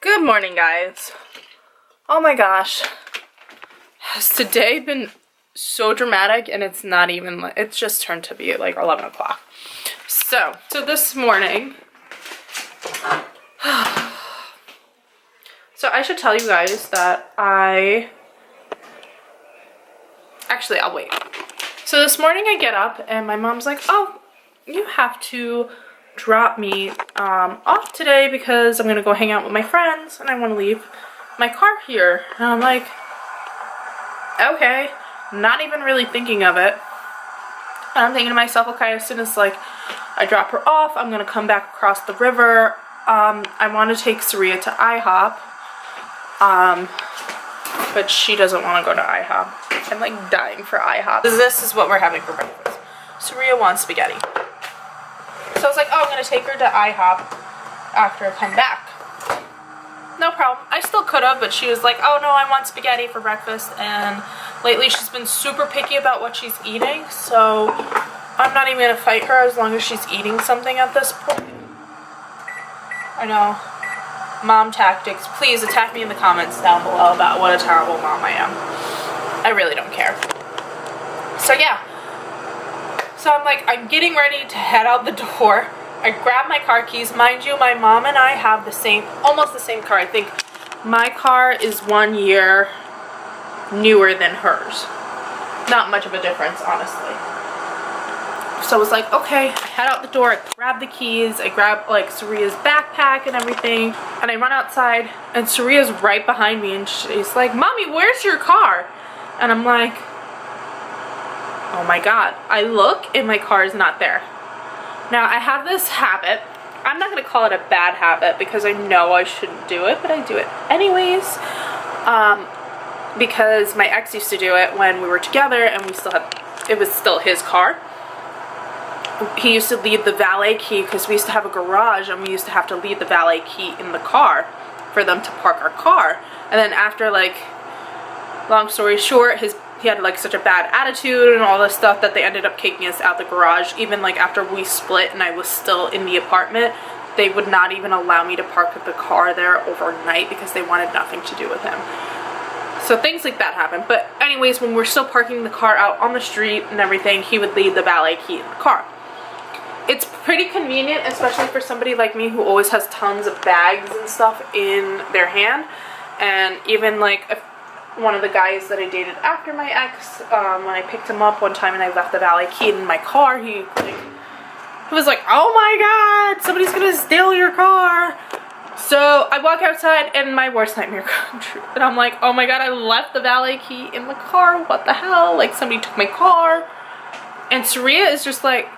Good morning, guys. Oh my gosh. Has today been so dramatic, and it's not even, it's just turned to be like 11 o'clock. So this morning, so I should tell you guys that actually, I'll wait. So this morning I get up and my mom's like, oh, you have to drop me off today because I'm gonna go hang out with my friends and I want to leave my car here. And I'm like, okay, not even really thinking of it. And I'm thinking to myself, okay, as soon as like I drop her off, I'm gonna come back across the river. I want to take Saria to IHOP, but she doesn't want to go to IHOP. I'm like dying for IHOP. This is what we're having for breakfast. Saria wants spaghetti. So I was like, oh, I'm going to take her to IHOP after I come back. No problem. I still could have, but she was like, oh, no, I want spaghetti for breakfast. And lately she's been super picky about what she's eating. So I'm not even going to fight her as long as she's eating something at this point. I know. Mom tactics. Please attack me in the comments down below about what a terrible mom I am. I really don't care. So yeah. So I'm like, I'm getting ready to head out the door. I grab my car keys. Mind you, my mom and I have the same, almost the same car. I think my car is 1 year newer than hers. Not much of a difference, honestly. So I was like, okay, I head out the door, I grab the keys, I grab like Saria's backpack and everything, and I run outside, and Saria's right behind me, and she's like, Mommy, where's your car? And I'm like, oh my god. I look and my car is not there. Now I have this habit. I'm not going to call it a bad habit because I know I shouldn't do it, but I do it anyways. Because my ex used to do it when we were together and we still had, it was still his car. He used to leave the valet key because we used to have a garage and we used to have to leave the valet key in the car for them to park our car. And then after, like, long story short, he had like such a bad attitude and all this stuff that they ended up kicking us out the garage. Even like after we split and I was still in the apartment, they would not even allow me to park the car there overnight because they wanted nothing to do with him. So things like that happened. But anyways, when we're still parking the car out on the street and everything, he would leave the valet key in the car. It's pretty convenient, especially for somebody like me who always has tons of bags and stuff in their hand. And even like if one of the guys that I dated after my ex, when I picked him up one time and I left the valet key in my car, he was like, oh my god, somebody's gonna steal your car. So I walk outside and my worst nightmare come true. And I'm like, oh my god, I left the valet key in the car. What the hell? Like somebody took my car. And Saria is just like,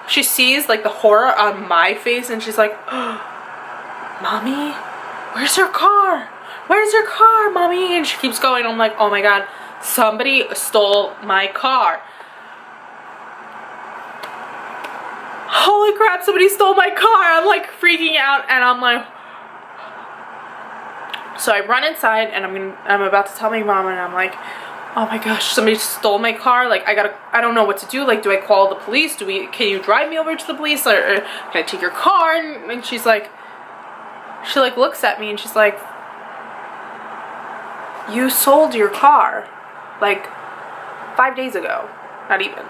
she sees like the horror on my face and she's like, oh, Mommy, where's your car? Where's your car, Mommy? And she keeps going. I'm like, oh my god, somebody stole my car. Holy crap, somebody stole my car. I'm like freaking out and I'm like, so I run inside and I'm about to tell my mom and I'm like, oh my gosh, somebody stole my car. Like I don't know what to do. Like, do I call the police? Can you drive me over to the police? Or can I take your car? And she's like, she like looks at me and she's like, you sold your car like 5 days ago. Not even.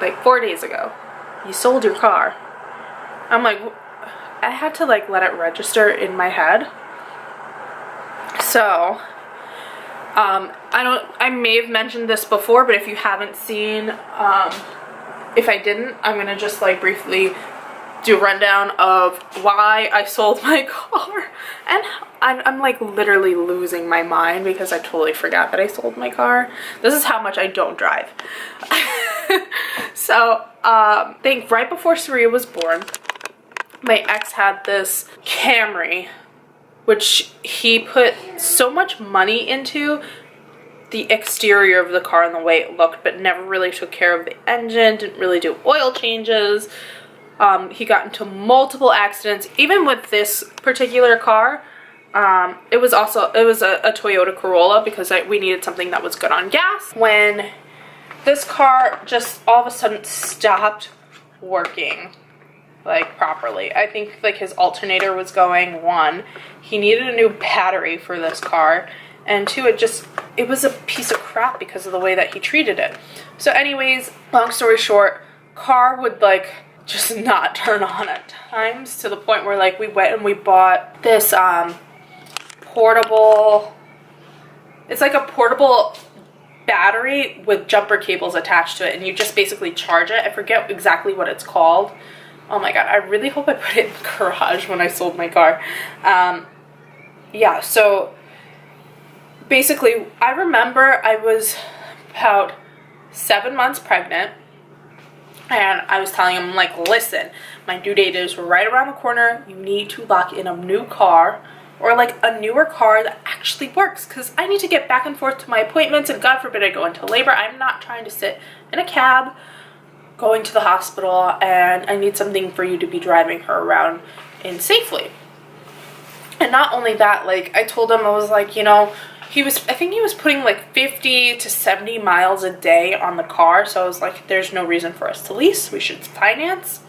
Like 4 days ago. You sold your car. I'm like, I had to like let it register in my head. So, I may have mentioned this before, but if you haven't seen, if I didn't, I'm gonna just like briefly do a rundown of why I sold my car. And I'm like literally losing my mind because I totally forgot that I sold my car. This is how much I don't drive. So, I think right before Saria was born, my ex had this Camry, which he put so much money into the exterior of the car and the way it looked, but never really took care of the engine, didn't really do oil changes. He got into multiple accidents. Even with this particular car, it was a Toyota Corolla because we needed something that was good on gas. When this car just all of a sudden stopped working, like properly. I think like his alternator was going, one, he needed a new battery for this car, and two, it was a piece of crap because of the way that he treated it. So anyways, long story short, car would like just not turn on at times, to the point where like we went and we bought this portable, it's like a portable battery with jumper cables attached to it, and you just basically charge it. I forget exactly what it's called. Oh my god, I really hope I put it in the garage when I sold my car. Yeah, so basically I remember I was about 7 months pregnant, and I was telling him, like, listen, my due date is right around the corner. You need to lock in a new car, or like a newer car that actually works, because I need to get back and forth to my appointments, and God forbid I go into labor. I'm not trying to sit in a cab going to the hospital, and I need something for you to be driving her around in safely. And not only that, like, I told him, I was like, you know, I think he was putting like 50 to 70 miles a day on the car. So I was like, there's no reason for us to lease. We should finance.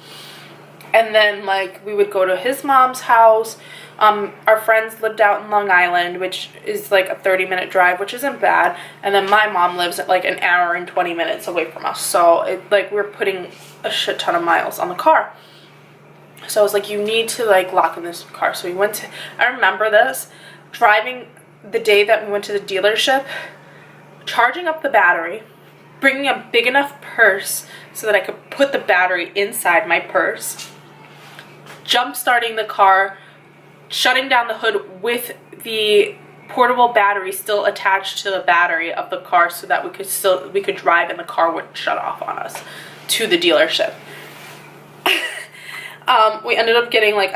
And then like we would go to his mom's house. Our friends lived out in Long Island, which is like a 30-minute drive, which isn't bad. And then my mom lives at like an hour and 20 minutes away from us. So it, like, we're putting a shit ton of miles on the car. So I was like, you need to like lock in this car. So we went to, I remember this, driving the day that we went to the dealership, charging up the battery, bringing a big enough purse so that I could put the battery inside my purse, jump starting the car, shutting down the hood with the portable battery still attached to the battery of the car, so that we could drive and the car wouldn't shut off on us, to the dealership. We ended up getting like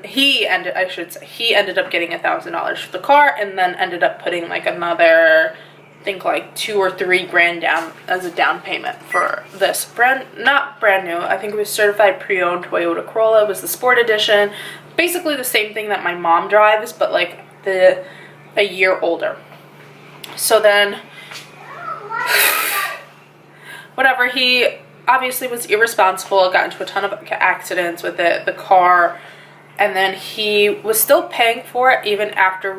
he ended up getting $1,000 for the car, and then ended up putting like another, I think like $2 or $3 grand down as a down payment for this not brand new. I think it was certified pre-owned Toyota Corolla. It was the Sport Edition, basically the same thing that my mom drives, but like a year older. So then, whatever, he obviously was irresponsible, got into a ton of accidents with the car, and then he was still paying for it even after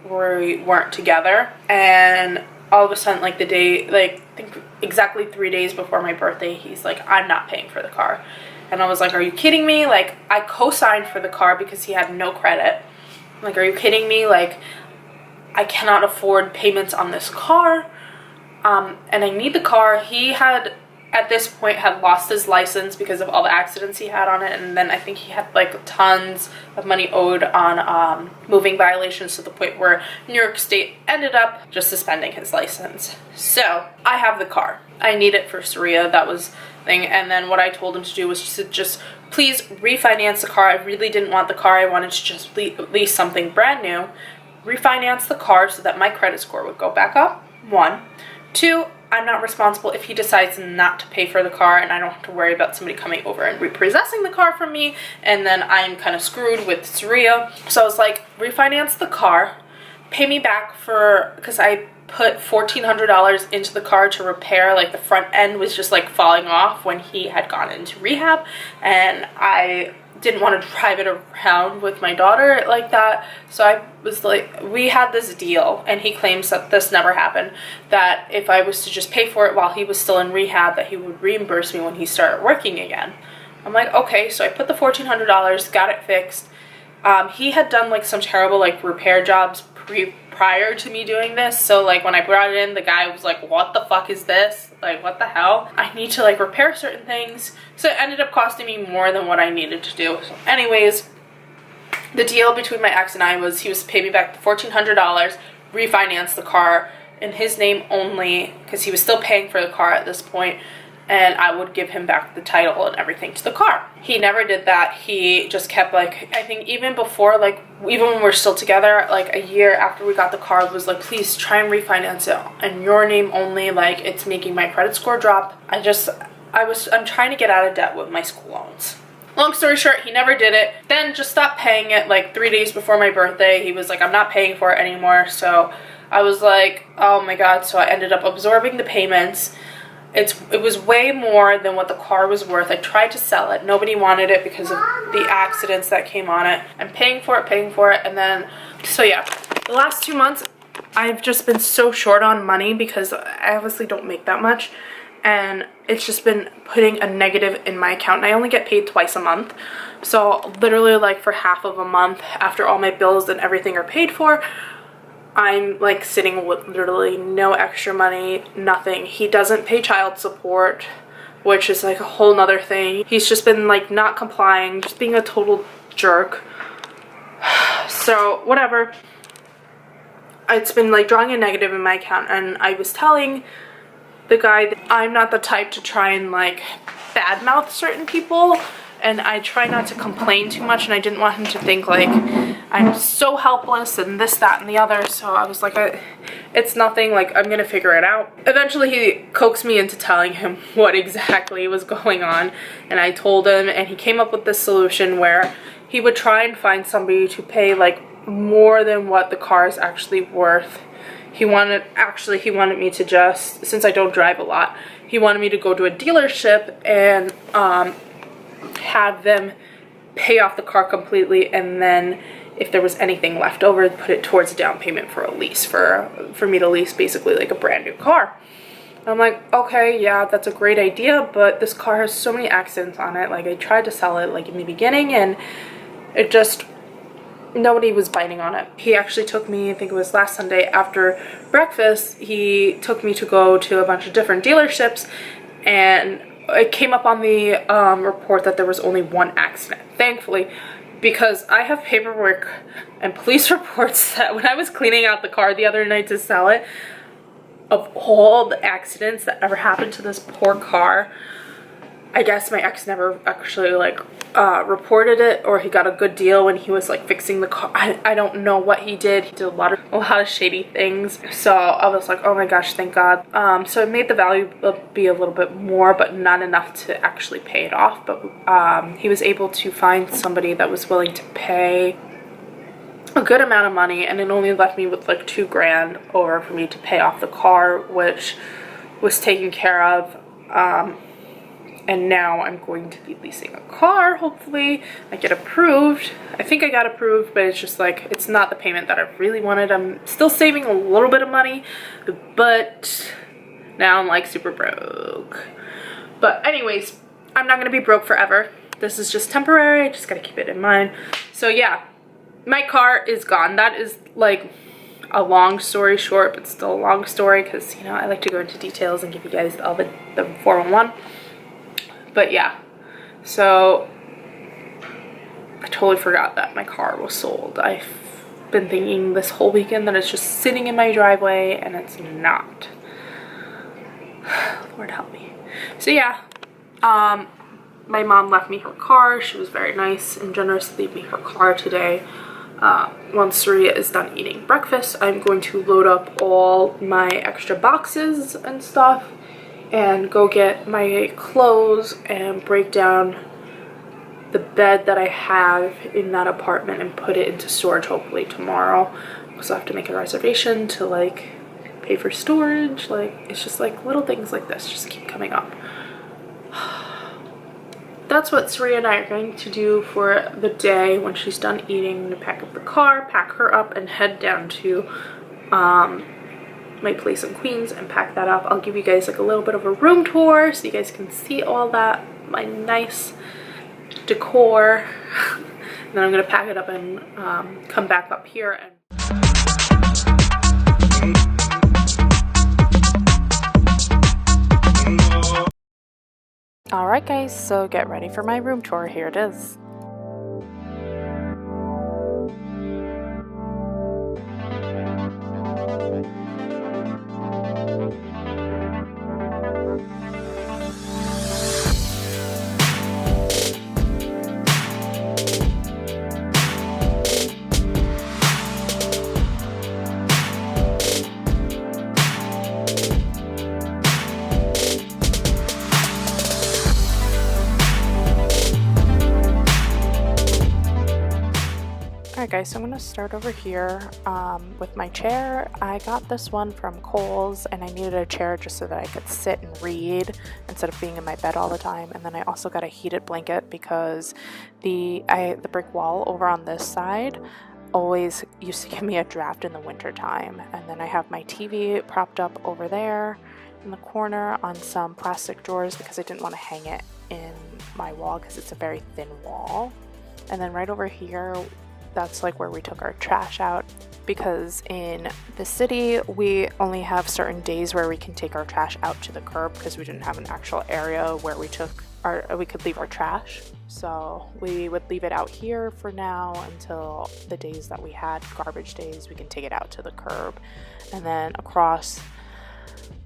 we weren't together. And all of a sudden, like the day, like I think exactly 3 days before my birthday, he's like, I'm not paying for the car. And I was like, are you kidding me? Like, I co-signed for the car because he had no credit. I'm like, are you kidding me? Like, I cannot afford payments on this car, and I need the car. He had, at this point, had lost his license because of all the accidents he had on it, and then I think he had like tons of money owed on moving violations, to the point where New York State ended up just suspending his license. So I have the car. I need it for Saria. That was the thing. And then what I told him to do was to just please refinance the car. I really didn't want the car. I wanted to just lease something brand new. Refinance the car so that my credit score would go back up. 1. 2, I'm not responsible if he decides not to pay for the car, and I don't have to worry about somebody coming over and repossessing the car from me, and then I'm kind of screwed with Saria. So I was like, refinance the car, pay me back because I put $1,400 into the car to repair, like the front end was just like falling off when he had gone into rehab, and I didn't want to drive it around with my daughter like that. So I was like, we had this deal, and he claims that this never happened, that if I was to just pay for it while he was still in rehab, that he would reimburse me when he started working again. I'm like, okay. So I put the $1,400, got it fixed. He had done like some terrible like repair jobs prior to me doing this, so like when I brought it in, the guy was like, what the fuck is this? Like, what the hell? I need to like repair certain things. So it ended up costing me more than what I needed to do. So anyways, the deal between my ex and I was he was to pay me back the $1,400, refinance the car in his name only, because he was still paying for the car at this point, and I would give him back the title and everything to the car. He never did that. He just kept like, I think even before, like even when we're still together, like a year after we got the car, was like, please try and refinance it in your name only, like it's making my credit score drop. I'm trying to get out of debt with my school loans. Long story short, he never did it. Then just stopped paying it like 3 days before my birthday. He was like, I'm not paying for it anymore. So I was like, oh my god. So I ended up absorbing the payments. It was way more than what the car was worth. I tried to sell it. Nobody wanted it because of the accidents that came on it. I'm paying for it, and then, so yeah. The last 2 months, I've just been so short on money because I obviously don't make that much. And it's just been putting a negative in my account. And I only get paid twice a month. So literally like for half of a month, after all my bills and everything are paid for, I'm like sitting with literally no extra money, nothing. He doesn't pay child support, which is like a whole nother thing. He's just been like not complying, just being a total jerk. So whatever. It's been like drawing a negative in my account, and I was telling the guy that I'm not the type to try and like badmouth certain people, and I try not to complain too much, and I didn't want him to think like I'm so helpless and this, that, and the other. So I was like, it's nothing, like I'm gonna figure it out. Eventually he coaxed me into telling him what exactly was going on, and I told him, and he came up with this solution where he would try and find somebody to pay like more than what the car is actually worth. He wanted me to just, since I don't drive a lot, he wanted me to go to a dealership and have them pay off the car completely, and then if there was anything left over, put it towards a down payment for a lease, for me to lease basically like a brand new car. I'm like, okay, yeah, that's a great idea, but this car has so many accidents on it. Like I tried to sell it like in the beginning, and it just, nobody was biting on it. He actually took me, I think it was last Sunday after breakfast, he took me to go to a bunch of different dealerships, and it came up on the report that there was only one accident, thankfully, because I have paperwork and police reports that when I was cleaning out the car the other night to sell it, of all the accidents that ever happened to this poor car, I guess my ex never actually like reported it, or he got a good deal when he was like fixing the car. I don't know what he did. He did a lot of shady things. So I was like, oh my gosh, thank God. So it made the value be a little bit more, but not enough to actually pay it off. But he was able to find somebody that was willing to pay a good amount of money, and it only left me with like $2,000 over for me to pay off the car, which was taken care of. And now I'm going to be leasing a car. Hopefully I get approved. I think I got approved, but it's just like, it's not the payment that I really wanted. I'm still saving a little bit of money, but now I'm like super broke. But anyways, I'm not gonna be broke forever. This is just temporary. I just gotta keep it in mind. So yeah, my car is gone. That is like a long story short, but still a long story, because you know I like to go into details and give you guys all the 411. But yeah, so I totally forgot that my car was sold. I've been thinking this whole weekend that it's just sitting in my driveway, and it's not. Lord help me. So yeah, my mom left me her car. She was very nice and generous to leave me her car today. Once Surya is done eating breakfast, I'm going to load up all my extra boxes and stuff and go get my clothes and break down the bed that I have in that apartment and put it into storage hopefully tomorrow. I also have to make a reservation to like pay for storage. Like, it's just like little things like this just keep coming up. That's what Surya and I are going to do for the day. When she's done eating, to pack up the car, pack her up, and head down to my place in Queens and pack that up. I'll give you guys like a little bit of a room tour so you guys can see all that, my nice decor. And then I'm gonna pack it up and come back up here and alright guys, so get ready for my room tour. Here it is. Alright guys, so I'm going to start over here with my chair. I got this one from Kohl's and I needed a chair just so that I could sit and read instead of being in my bed all the time. And then I also got a heated blanket because the brick wall over on this side always used to give me a draft in the winter time. And then I have my TV propped up over there in the corner on some plastic drawers because I didn't want to hang it in my wall because it's a very thin wall. And then right over here, that's like where we took our trash out, because in the city we only have certain days where we can take our trash out to the curb because we didn't have an actual area where we could leave our trash. So we would leave it out here for now until the days that we had garbage days, we can take it out to the curb. And then across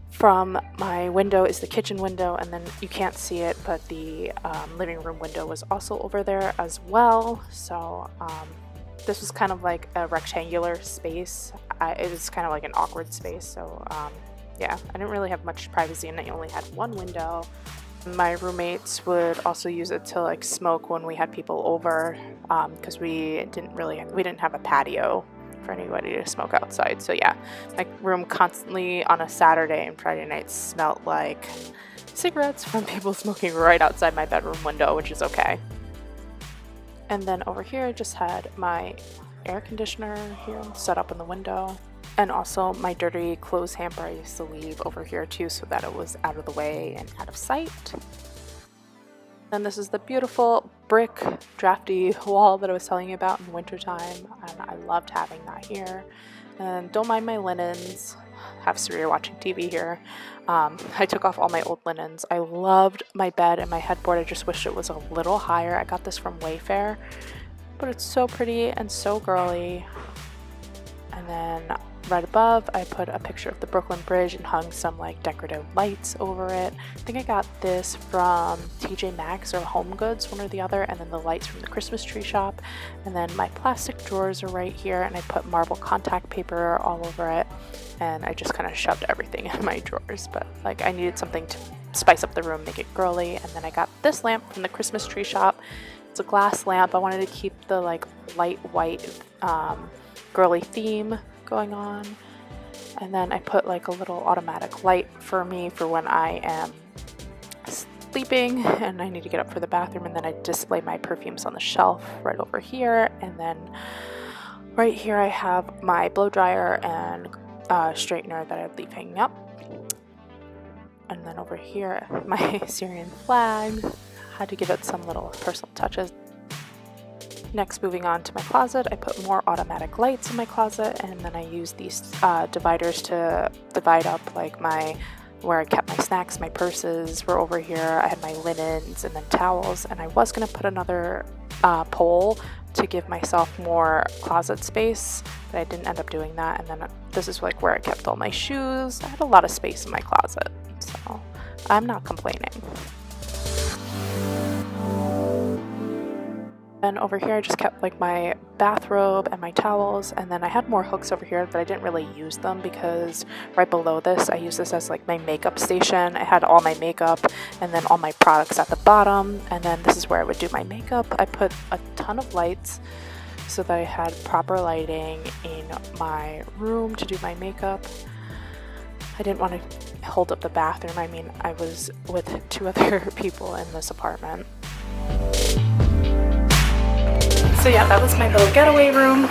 from my window is the kitchen window, and then you can't see it, but the living room window was also over there as well. So this was kind of like a rectangular space. It was kind of like an awkward space, so yeah, I didn't really have much privacy and I only had one window. My roommates would also use it to like smoke when we had people over, because we didn't have a patio for anybody to smoke outside. So yeah, my room constantly on a Saturday and Friday night smelled like cigarettes from people smoking right outside my bedroom window, which is okay. And then over here I just had my air conditioner here set up in the window, and also my dirty clothes hamper I used to leave over here too so that it was out of the way and out of sight. And this is the beautiful brick drafty wall that I was telling you about in the wintertime, and I loved having that here. And don't mind my linens. Have Surya watching TV here. I took off all my old linens. I loved my bed and my headboard. I just wish it was a little higher. I got this from Wayfair, but it's so pretty and so girly. And then right above I put a picture of the Brooklyn Bridge and hung some like decorative lights over it. I think I got this from TJ Maxx or Home Goods, one or the other, and then the lights from the Christmas tree shop. And then my plastic drawers are right here, and I put marble contact paper all over it, and I just kind of shoved everything in my drawers, but like I needed something to spice up the room, make it girly. And then I got this lamp from the Christmas tree shop. It's a glass lamp. I wanted to keep the like light white girly theme going on. And then I put like a little automatic light for me for when I am sleeping and I need to get up for the bathroom. And then I display my perfumes on the shelf right over here. And then right here I have my blow dryer and straightener that I leave hanging up. And then over here my Syrian flag. Had to give it some little personal touches. Next, moving on to my closet, I put more automatic lights in my closet, and then I use these dividers to divide up like where I kept my snacks. My purses were over here. I had my linens and then towels, and I was going to put another pole to give myself more closet space, but I didn't end up doing that. And then this is like where I kept all my shoes. I had a lot of space in my closet, so I'm not complaining. And over here I just kept like my bathrobe and my towels, and then I had more hooks over here, but I didn't really use them because right below this I use this as like my makeup station. I had all my makeup and then all my products at the bottom, and then this is where I would do my makeup. I put a ton of lights so that I had proper lighting in my room to do my makeup. I didn't want to hold up the bathroom. I mean, I was with 2 other people in this apartment. So yeah, that was my little getaway room.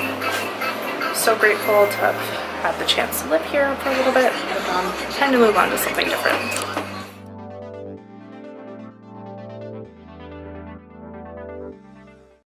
So grateful to have had the chance to live here for a little bit, and time to move on to something different.